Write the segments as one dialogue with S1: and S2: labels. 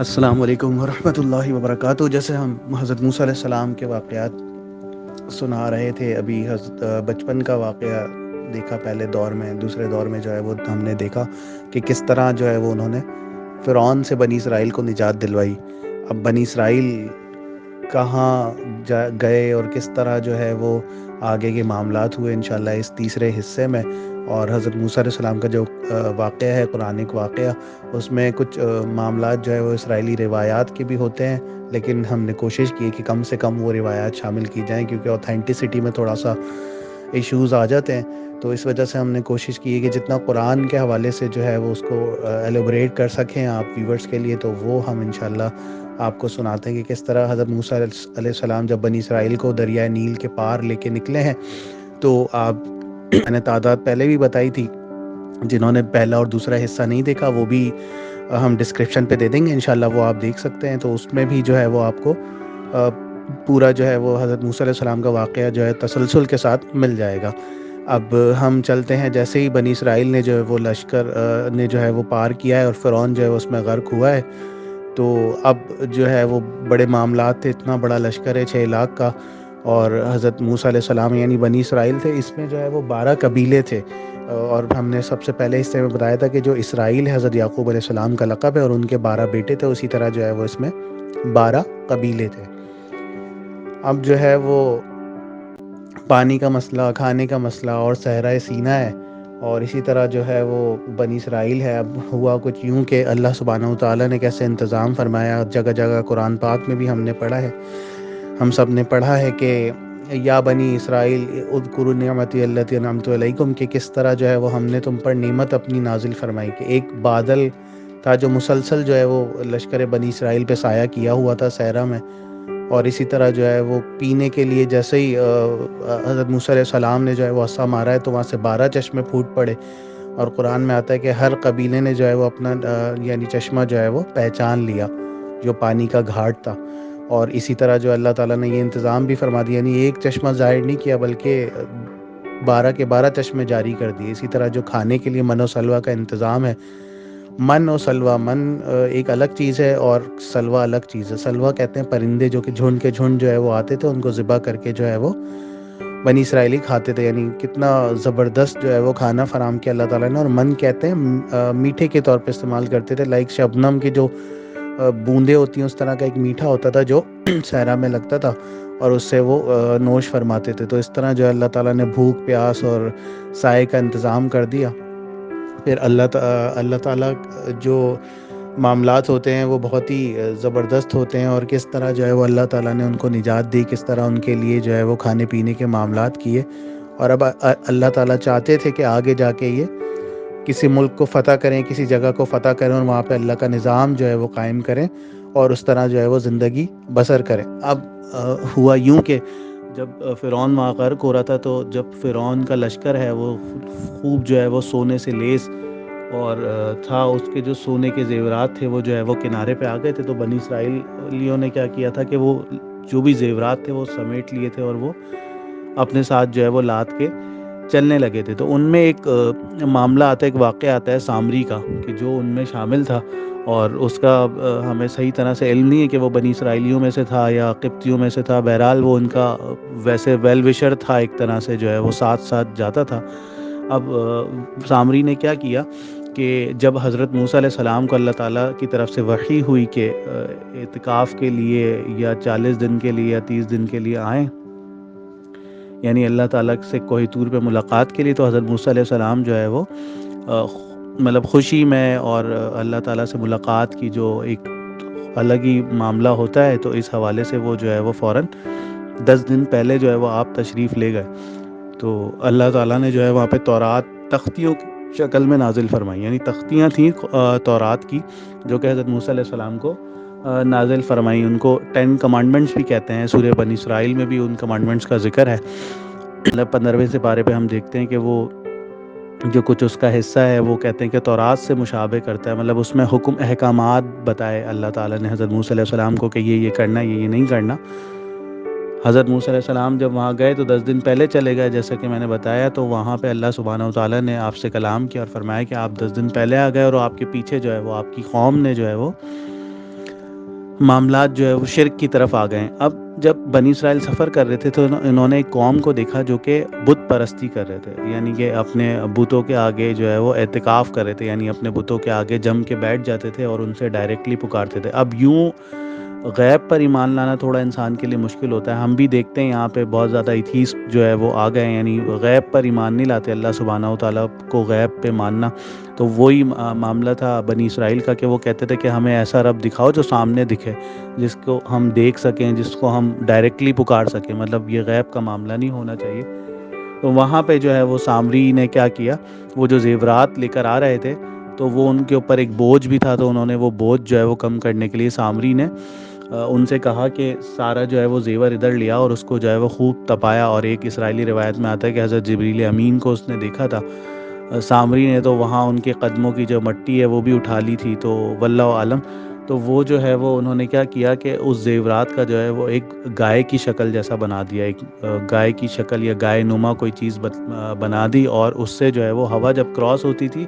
S1: السلام علیکم ورحمۃ اللہ وبرکاتہ۔ جیسے ہم حضرت موسیٰ علیہ السلام کے واقعات سنا رہے تھے، ابھی حضرت بچپن کا واقعہ دیکھا، پہلے دور میں، دوسرے دور میں جو ہے وہ ہم نے دیکھا کہ کس طرح جو ہے وہ انہوں نے فرعون سے بنی اسرائیل کو نجات دلوائی۔ اب بنی اسرائیل کہاں گئے اور کس طرح جو ہے وہ آگے کے معاملات ہوئے، انشاءاللہ اس تیسرے حصے میں۔ اور حضرت موسیٰ علیہ السلام کا جو واقعہ ہے، قرآنک واقعہ، اس میں کچھ معاملات جو ہے وہ اسرائیلی روایات کے بھی ہوتے ہیں، لیکن ہم نے کوشش کی کہ کم سے کم وہ روایات شامل کی جائیں، کیونکہ اوتھینٹسٹی میں تھوڑا سا ایشوز آ جاتے ہیں۔ تو اس وجہ سے ہم نے کوشش کی ہے کہ جتنا قرآن کے حوالے سے جو ہے وہ اس کو ایلیبوریٹ کر سکیں آپ ویورز کے لیے، تو وہ ہم انشاءاللہ آپ کو سناتے ہیں کہ کس طرح حضرت موسیٰ علیہ السلام جب بنی اسرائیل کو دریائے نیل کے پار لے کے نکلے ہیں، تو آپ میں نے تعداد پہلے بھی بتائی تھی، جنہوں نے پہلا اور دوسرا حصہ نہیں دیکھا وہ بھی ہم ڈسکرپشن پہ دے دیں گے، انشاءاللہ وہ آپ دیکھ سکتے ہیں۔ تو اس میں بھی جو ہے وہ آپ کو پورا جو ہے وہ حضرت موسیٰ علیہ السلام کا واقعہ جو ہے تسلسل کے ساتھ مل جائے گا۔ اب ہم چلتے ہیں، جیسے ہی بنی اسرائیل نے جو ہے وہ لشکر نے جو ہے وہ پار کیا ہے اور فرعون جو ہے اس میں غرق ہوا ہے، تو اب جو ہے وہ بڑے معاملات تھے، اتنا بڑا لشکر ہے 6 لاکھ کا، اور حضرت موسیٰ علیہ السلام یعنی بنی اسرائیل تھے، اس میں جو ہے وہ 12 قبیلے تھے۔ اور ہم نے سب سے پہلے حصے میں بتایا تھا کہ جو اسرائیل ہے حضرت یعقوب علیہ السلام کا لقب ہے، اور ان کے 12 بیٹے تھے، اسی طرح جو ہے وہ اس میں 12 قبیلے تھے۔ اب جو ہے وہ پانی کا مسئلہ، کھانے کا مسئلہ اور صحرائے سینا ہے، اور اسی طرح جو ہے وہ بنی اسرائیل ہے۔ اب ہوا کچھ یوں کہ اللہ سبحانہ وتعالیٰ نے کیسے انتظام فرمایا، جگہ جگہ قرآن پاک میں بھی ہم نے پڑھا ہے، ہم سب نے پڑھا ہے کہ یا بنی اسرائیل اذکروا نعمتی التی انعمت علیکم، کہ کس طرح جو ہے وہ ہم نے تم پر نعمت اپنی نازل فرمائی، کہ ایک بادل تھا جو مسلسل جو ہے وہ لشکر بنی اسرائیل پہ سایہ کیا ہوا تھا صحرا میں، اور اسی طرح جو ہے وہ پینے کے لیے جیسے ہی حضرت موسیٰ علیہ السلام نے جو ہے وہ عصا مارا ہے تو وہاں سے 12 چشمے پھوٹ پڑے، اور قرآن میں آتا ہے کہ ہر قبیلے نے جو ہے وہ اپنا یعنی چشمہ جو ہے وہ پہچان لیا جو پانی کا گھاٹ تھا۔ اور اسی طرح جو اللہ تعالیٰ نے یہ انتظام بھی فرما دیا، یعنی ایک چشمہ ظاہر نہیں کیا بلکہ 12 کے 12 چشمے جاری کر دیے۔ اسی طرح جو کھانے کے لیے من و سلوہ کا انتظام ہے، من و سلوہ، من ایک الگ چیز ہے اور سلوہ الگ چیز ہے۔ سلوہ کہتے ہیں پرندے جو کہ جھنڈ کے جھنڈ جو ہے وہ آتے تھے، ان کو ذبح کر کے جو ہے وہ بنی اسرائیلی کھاتے تھے، یعنی کتنا زبردست جو ہے وہ کھانا فراہم کیا اللہ تعالیٰ نے۔ اور من کہتے ہیں میٹھے کے طور پہ استعمال کرتے تھے، لائک شبنم کی جو بوندیں ہوتی ہیں اس طرح کا ایک میٹھا ہوتا تھا جو صحرا میں لگتا تھا، اور اس سے وہ نوش فرماتے تھے۔ تو اس طرح جو ہے اللہ تعالیٰ نے بھوک پیاس اور سائے کا انتظام کر دیا۔ پھر اللہ تعالیٰ جو معاملات ہوتے ہیں وہ بہت ہی زبردست ہوتے ہیں، اور کس طرح جو ہے وہ اللہ تعالیٰ نے ان کو نجات دی، کس طرح ان کے لیے جو ہے وہ کھانے پینے کے معاملات کیے۔ اور اب اللہ تعالیٰ چاہتے تھے کہ آگے جا کے یہ کسی ملک کو فتح کریں، کسی جگہ کو فتح کریں، اور وہاں پہ اللہ کا نظام جو ہے وہ قائم کریں، اور اس طرح جو ہے وہ زندگی بسر کریں۔ اب ہوا یوں کہ جب فرعون وہاں غرق ہو رہا تھا، تو جب فرعون کا لشکر ہے وہ خوب جو ہے وہ سونے سے لیس اور تھا، اس کے جو سونے کے زیورات تھے وہ جو ہے وہ کنارے پہ آ گئے تھے، تو بنی اسرائیلیوں نے کیا کیا تھا کہ وہ جو بھی زیورات تھے وہ سمیٹ لیے تھے، اور وہ اپنے ساتھ جو ہے وہ لاد کے چلنے لگے تھے۔ تو ان میں ایک معاملہ آتا ہے، ایک واقعہ آتا ہے سامری کا، کہ جو ان میں شامل تھا، اور اس کا ہمیں صحیح طرح سے علم نہیں ہے کہ وہ بنی اسرائیلیوں میں سے تھا یا قبطیوں میں سے تھا، بہرحال وہ ان کا ویسے ویل وشر تھا، ایک طرح سے جو ہے وہ ساتھ ساتھ جاتا تھا۔ اب سامری نے کیا کیا کہ جب حضرت موسیٰ علیہ السلام کو اللہ تعالیٰ کی طرف سے وحی ہوئی کہ اعتکاف کے لیے یا 40 دن کے لیے یا 30 دن کے لیے آئیں، یعنی اللہ تعالیٰ سے کوہ طور پہ ملاقات کے لیے، تو حضرت موسیٰ علیہ السلام جو ہے وہ مطلب خوشی میں، اور اللہ تعالیٰ سے ملاقات کی جو ایک الگ ہی معاملہ ہوتا ہے، تو اس حوالے سے وہ جو ہے وہ فوراً 10 دن پہلے جو ہے وہ آپ تشریف لے گئے۔ تو اللہ تعالیٰ نے جو ہے وہاں پہ تورات تختیوں کی شکل میں نازل فرمائی، یعنی تختیاں تھیں تورات کی جو کہ حضرت موسیٰ علیہ السلام کو نازل فرمائی۔ ان کو 10 کمانڈمنٹس بھی کہتے ہیں، سورہ بنی اسرائیل میں بھی ان کمانڈمنٹس کا ذکر ہے۔ مطلب 15ویں سپارے پہ ہم دیکھتے ہیں کہ وہ جو کچھ اس کا حصہ ہے وہ کہتے ہیں کہ تورات سے مشابہ کرتا ہے، مطلب اس میں حکم احکامات بتائے اللہ تعالیٰ نے حضرت موسیٰ علیہ السلام کو کہ یہ کرنا، یہ نہیں کرنا۔ حضرت موسیٰ علیہ السلام جب وہاں گئے تو 10 دن پہلے چلے گئے جیسا کہ میں نے بتایا، تو وہاں پہ اللہ سبحانہ وتعالیٰ نے آپ سے کلام کیا اور فرمایا کہ آپ 10 دن پہلے آ گئے، اور آپ کے پیچھے جو ہے وہ آپ کی قوم نے جو ہے وہ معاملات جو ہے وہ شرک کی طرف آ گئے ہیں۔ اب جب بنی اسرائیل سفر کر رہے تھے تو انہوں نے ایک قوم کو دیکھا جو کہ بت پرستی کر رہے تھے، یعنی کہ اپنے بتوں کے آگے جو ہے وہ اعتکاف کر رہے تھے، یعنی اپنے بتوں کے آگے جم کے بیٹھ جاتے تھے اور ان سے ڈائریکٹلی پکارتے تھے۔ اب یوں غیب پر ایمان لانا تھوڑا انسان کے لیے مشکل ہوتا ہے۔ ہم بھی دیکھتے ہیں یہاں پہ بہت زیادہ ایتھیسٹ جو ہے وہ آ گئے ہیں، یعنی غیب پر ایمان نہیں لاتے، اللہ سبحانہ و تعالیٰ کو غیب پہ ماننا۔ تو وہی معاملہ تھا بنی اسرائیل کا کہ وہ کہتے تھے کہ ہمیں ایسا رب دکھاؤ جو سامنے دکھے، جس کو ہم دیکھ سکیں، جس کو ہم ڈائریکٹلی پکار سکیں، مطلب یہ غیب کا معاملہ نہیں ہونا چاہیے۔ تو وہاں پہ جو ہے وہ سامری نے کیا کیا، وہ جو زیورات لے کر آ رہے تھے تو وہ ان کے اوپر ایک بوجھ بھی تھا، تو انہوں نے وہ بوجھ جو ہے وہ کم کرنے کے لیے سامری نے ان سے کہا کہ سارا جو ہے وہ زیور ادھر لیا اور اس کو جو ہے وہ خوب تپایا، اور ایک اسرائیلی روایت میں آتا ہے کہ حضرت جبریل امین کو اس نے دیکھا تھا سامری نے، تو وہاں ان کے قدموں کی جو مٹی ہے وہ بھی اٹھا لی تھی، تو واللہ عالم۔ تو وہ جو ہے وہ انہوں نے کیا کیا کہ اس زیورات کا جو ہے وہ ایک گائے کی شکل جیسا بنا دیا، ایک گائے کی شکل یا گائے نما کوئی چیز بنا دی، اور اس سے جو ہے وہ ہوا جب کراس ہوتی تھی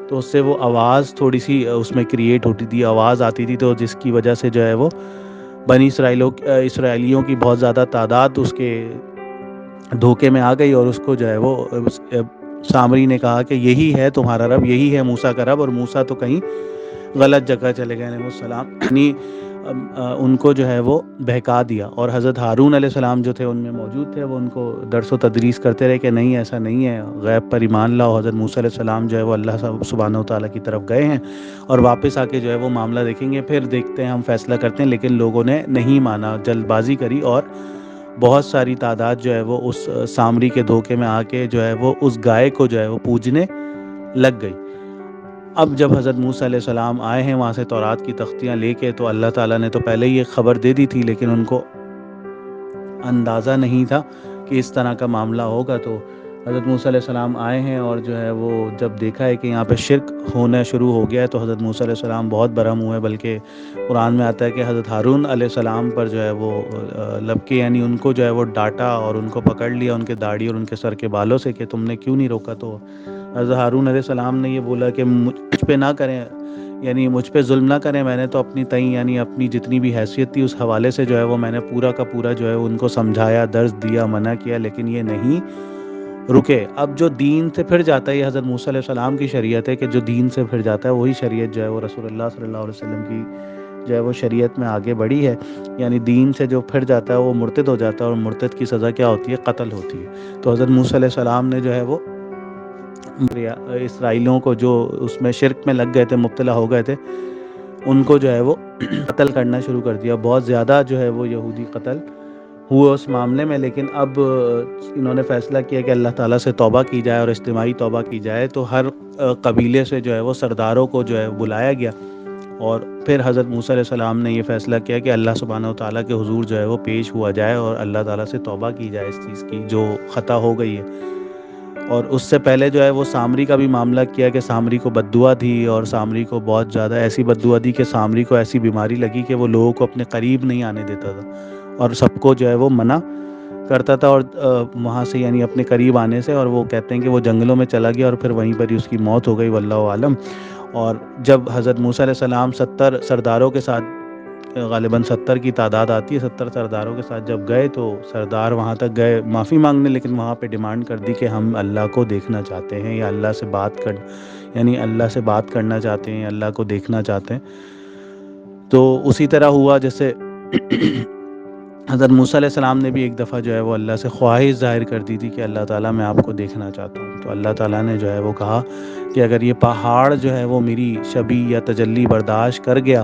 S1: تو اس سے وہ آواز تھوڑی سی اس میں کریٹ ہوتی تھی، آواز آتی تھی، تو جس کی وجہ سے جو ہے وہ بنی اسرائیلیوں کی بہت زیادہ تعداد اس کے دھوکے میں آ گئی، اور اس کو جو ہے وہ سامری نے کہا کہ یہی ہے تمہارا رب، یہی ہے موسیٰ کا رب، اور موسیٰ تو کہیں غلط جگہ چلے گئے علیہ السلام، یعنی ان کو جو ہے وہ بہکا دیا۔ اور حضرت ہارون علیہ السلام جو تھے ان میں موجود تھے، وہ ان کو درس و تدریس کرتے رہے کہ نہیں ایسا نہیں ہے، غیب پر ایمان لاؤ۔ حضرت موسیٰ علیہ السلام جو ہے وہ اللہ سبحانہ و تعالیٰ کی طرف گئے ہیں اور واپس آ کے جو ہے وہ معاملہ دیکھیں گے، پھر دیکھتے ہیں ہم فیصلہ کرتے ہیں، لیکن لوگوں نے نہیں مانا، جلد بازی کری، اور بہت ساری تعداد جو ہے وہ اس سامری کے دھوکے میں آ کے جو ہے وہ اس گائے کو جو ہے وہ پوجنے لگ گئی۔ اب جب حضرت موسیٰ علیہ السلام آئے ہیں وہاں سے تورات کی تختیاں لے کے، تو اللہ تعالیٰ نے تو پہلے ہی ایک خبر دے دی تھی، لیکن ان کو اندازہ نہیں تھا کہ اس طرح کا معاملہ ہوگا۔ تو حضرت موسیٰ علیہ السلام آئے ہیں اور جو ہے وہ جب دیکھا ہے کہ یہاں پہ شرک ہونا شروع ہو گیا ہے، تو حضرت موسیٰ علیہ السلام بہت برہم ہوئے، بلکہ قرآن میں آتا ہے کہ حضرت ہارون علیہ السلام پر جو ہے وہ لبکے، یعنی ان کو جو ہے وہ ڈانٹا اور ان کو پکڑ لیا ان کے داڑھی اور ان کے سر کے بالوں سے کہ تم نے کیوں نہیں روکا۔ تو حضرت ہارون علیہ السلام نے یہ بولا کہ مجھ پہ نہ کریں، یعنی مجھ پہ ظلم نہ کریں، میں نے تو اپنی تئیں یعنی اپنی جتنی بھی حیثیت تھی اس حوالے سے جو ہے وہ میں نے پورا کا پورا جو ہے ان کو سمجھایا، درس دیا، منع کیا، لیکن یہ نہیں رکے۔ اب جو دین سے پھر جاتا ہے، یہ حضرت موسیٰ علیہ السلام کی شریعت ہے کہ جو دین سے پھر جاتا ہے وہی شریعت جو ہے وہ رسول اللہ صلی اللہ علیہ وسلم کی جو ہے وہ شریعت میں آگے بڑھی ہے، یعنی دین سے جو پھر جاتا ہے وہ مرتد ہو جاتا ہے، اور مرتد کی سزا کیا ہوتی ہے؟ قتل ہوتی ہے۔ تو حضرت موسیٰ علیہ السلام نے جو ہے وہ اسرائیلیوں کو جو اس میں شرک میں لگ گئے تھے، مبتلا ہو گئے تھے، ان کو جو ہے وہ قتل کرنا شروع کر دیا۔ بہت زیادہ جو ہے وہ یہودی قتل ہوئے اس معاملے میں، لیکن اب انہوں نے فیصلہ کیا کہ اللہ تعالیٰ سے توبہ کی جائے اور اجتماعی توبہ کی جائے، تو ہر قبیلے سے جو ہے وہ سرداروں کو جو ہے بلایا گیا، اور پھر حضرت موسیٰ علیہ السلام نے یہ فیصلہ کیا کہ اللہ سبحانہ و تعالیٰ کے حضور جو ہے وہ پیش ہوا جائے اور اللہ تعالیٰ سے توبہ کی جائے اس چیز کی جو خطا ہو گئی ہے۔ اور اس سے پہلے جو ہے وہ سامری کا بھی معاملہ کیا کہ سامری کو بد دعا دی، اور سامری کو بہت زیادہ ایسی بد دعا دی کہ سامری کو ایسی بیماری لگی کہ وہ لوگوں کو اپنے قریب نہیں آنے دیتا تھا، اور سب کو جو ہے وہ منع کرتا تھا، اور وہاں سے یعنی اپنے قریب آنے سے، اور وہ کہتے ہیں کہ وہ جنگلوں میں چلا گیا اور پھر وہیں پر ہی اس کی موت ہو گئی، واللہ عالم۔ اور جب حضرت موسیٰ علیہ السلام 70 سرداروں کے ساتھ، غالباً 70 کی تعداد آتی ہے، 70 سرداروں کے ساتھ جب گئے تو سردار وہاں تک گئے معافی مانگنے، لیکن وہاں پہ ڈیمانڈ کر دی کہ ہم اللہ کو دیکھنا چاہتے ہیں، یا اللہ سے بات کرنا چاہتے ہیں، اللہ کو دیکھنا چاہتے ہیں۔ تو اسی طرح ہوا جیسے حضرت موسیٰ علیہ السلام نے بھی ایک دفعہ جو ہے وہ اللہ سے خواہش ظاہر کر دی تھی کہ اللہ تعالیٰ میں آپ کو دیکھنا چاہتا ہوں، تو اللہ تعالیٰ نے جو ہے وہ کہا کہ اگر یہ پہاڑ جو ہے وہ میری شبیہ یا تجلی برداشت کر گیا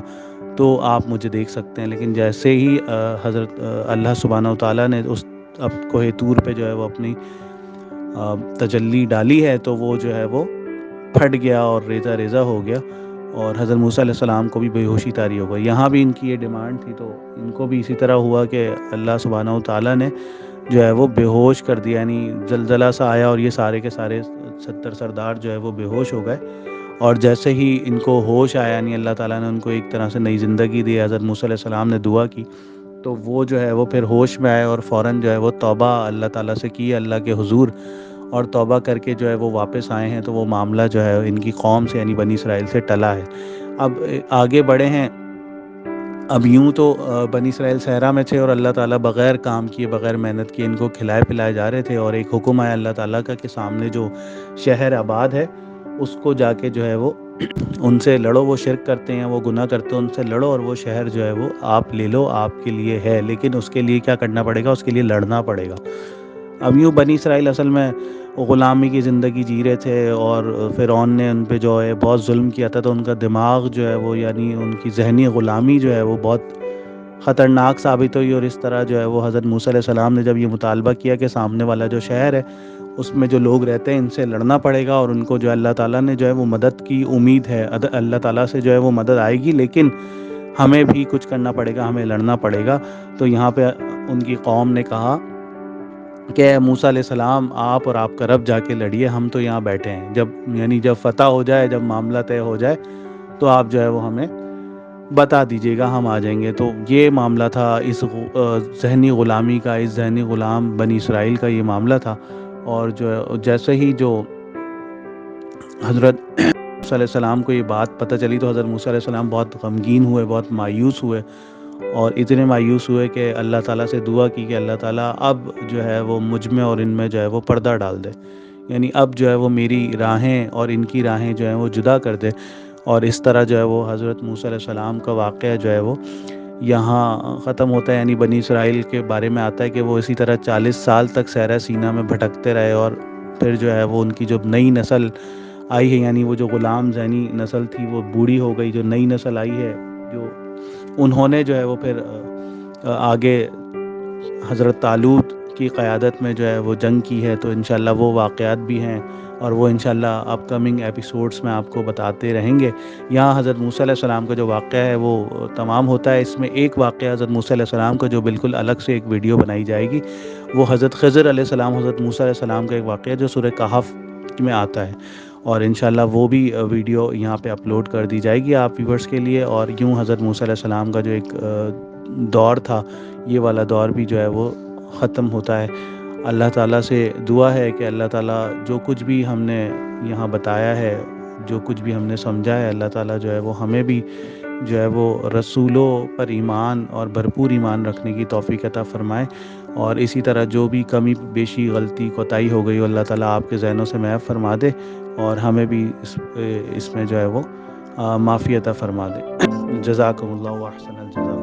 S1: تو آپ مجھے دیکھ سکتے ہیں۔ لیکن جیسے ہی حضرت اللہ سبحانہ و تعالیٰ نے اس اب کوہ طور پہ جو ہے وہ اپنی تجلی ڈالی ہے، تو وہ جو ہے وہ پھٹ گیا اور ریزہ ریزہ ہو گیا، اور حضرت موسیٰ علیہ السلام کو بھی بے ہوشی طاری ہو گئی۔ یہاں بھی ان کی یہ ڈیمانڈ تھی، تو ان کو بھی اسی طرح ہوا کہ اللہ سبحانہ و تعالیٰ نے جو ہے وہ بے ہوش کر دیا، یعنی زلزلہ سا آیا اور یہ سارے کے سارے 70 سردار جو ہے وہ بے ہوش ہو گئے، اور جیسے ہی ان کو ہوش آیا، یعنی اللہ تعالیٰ نے ان کو ایک طرح سے نئی زندگی دی، حضرت موسیٰ علیہ السلام نے دعا کی تو وہ جو ہے وہ پھر ہوش میں آئے، اور فوراً جو ہے وہ توبہ اللہ تعالیٰ سے کی اللہ کے حضور، اور توبہ کر کے جو ہے وہ واپس آئے ہیں، تو وہ معاملہ جو ہے ان کی قوم سے یعنی بنی اسرائیل سے ٹلا ہے۔ اب آگے بڑھے ہیں اب یوں تو بنی اسرائیل صحرا میں تھے اور اللہ تعالیٰ بغیر کام کیے بغیر محنت کیے ان کو کھلائے پلائے جا رہے تھے، اور ایک حکم آیا اللہ تعالیٰ کا کہ سامنے جو شہر آباد ہے اس کو جا کے جو ہے وہ ان سے لڑو، وہ شرک کرتے ہیں، وہ گناہ کرتے ہیں، ان سے لڑو، اور وہ شہر جو ہے وہ آپ لے لو، آپ کے لیے ہے، لیکن اس کے لیے کیا کرنا پڑے گا؟ اس کے لیے لڑنا پڑے گا۔ اب یوں بنی اسرائیل اصل میں غلامی کی زندگی جی رہے تھے، اور فرعون نے ان پہ جو ہے بہت ظلم کیا تھا، تو ان کا دماغ جو ہے وہ، یعنی ان کی ذہنی غلامی جو ہے وہ بہت خطرناک ثابت ہوئی، اور اس طرح جو ہے وہ حضرت موسیٰ علیہ السلام نے جب یہ مطالبہ کیا کہ سامنے والا جو شہر ہے اس میں جو لوگ رہتے ہیں ان سے لڑنا پڑے گا، اور ان کو جو اللہ تعالیٰ نے جو ہے وہ مدد کی امید ہے، اللہ تعالیٰ سے جو ہے وہ مدد آئے گی، لیکن ہمیں بھی کچھ کرنا پڑے گا، ہمیں لڑنا پڑے گا۔ تو یہاں پہ ان کی قوم نے کہا کہ موسیٰ علیہ السلام آپ اور آپ کا رب جا کے لڑیے، ہم تو یہاں بیٹھے ہیں، جب فتح ہو جائے، جب معاملہ طے ہو جائے تو آپ جو ہے وہ ہمیں بتا دیجیے گا، ہم آ جائیں گے۔ تو یہ معاملہ تھا اس ذہنی غلامی کا، اس ذہنی غلام بنی اسرائیل کا یہ معاملہ تھا۔ اور جو جیسے ہی جو حضرت موسیٰ علیہ السلام کو یہ بات پتہ چلی تو حضرت موسیٰ علیہ السلام بہت غمگین ہوئے، بہت مایوس ہوئے، اور اتنے مایوس ہوئے کہ اللہ تعالیٰ سے دعا کی کہ اللہ تعالیٰ اب جو ہے وہ مجھ میں اور ان میں جو ہے وہ پردہ ڈال دے، یعنی اب جو ہے وہ میری راہیں اور ان کی راہیں جو ہیں وہ جدا کر دے۔ اور اس طرح جو ہے وہ حضرت موسیٰ علیہ السلام کا واقعہ جو ہے وہ یہاں ختم ہوتا ہے۔ یعنی بنی اسرائیل کے بارے میں آتا ہے کہ وہ اسی طرح 40 سال تک صحرا سینا میں بھٹکتے رہے، اور پھر جو ہے وہ ان کی جو نئی نسل آئی ہے، یعنی وہ جو غلام ذہنی نسل تھی وہ بوڑھی ہو گئی، جو نئی نسل آئی ہے جو انہوں نے جو ہے وہ پھر آگے حضرت طالوت کی قیادت میں جو ہے وہ جنگ کی ہے۔ تو انشاءاللہ وہ واقعات بھی ہیں، اور وہ انشاءاللہ اپ کمنگ ایپیسوڈز میں آپ کو بتاتے رہیں گے۔ یہاں حضرت موسیٰ علیہ السلام کا جو واقعہ ہے وہ تمام ہوتا ہے۔ اس میں ایک واقعہ حضرت موسیٰ علیہ السلام کا جو بالکل الگ سے ایک ویڈیو بنائی جائے گی، وہ حضرت خضر علیہ السلام، حضرت موسیٰ علیہ السلام کا ایک واقعہ جو سورہ کہف میں آتا ہے، اور انشاءاللہ وہ بھی ویڈیو یہاں پہ اپلوڈ کر دی جائے گی آپ ویورز کے لیے۔ اور یوں حضرت موسیٰ علیہ السلام کا جو ایک دور تھا، یہ والا دور بھی جو ہے وہ ختم ہوتا ہے۔ اللہ تعالیٰ سے دعا ہے کہ اللہ تعالیٰ جو کچھ بھی ہم نے یہاں بتایا ہے، جو کچھ بھی ہم نے سمجھا ہے، اللہ تعالیٰ جو ہے وہ ہمیں بھی جو ہے وہ رسولوں پر ایمان اور بھرپور ایمان رکھنے کی توفیق عطا فرمائے، اور اسی طرح جو بھی کمی بیشی غلطی کوتاہی ہو گئی ہو اللہ تعالیٰ آپ کے ذہنوں سے محو فرما دے، اور ہمیں بھی اس میں جو ہے وہ معافی عطا فرما دے۔ جزاکم اللہ و احسن الجزا۔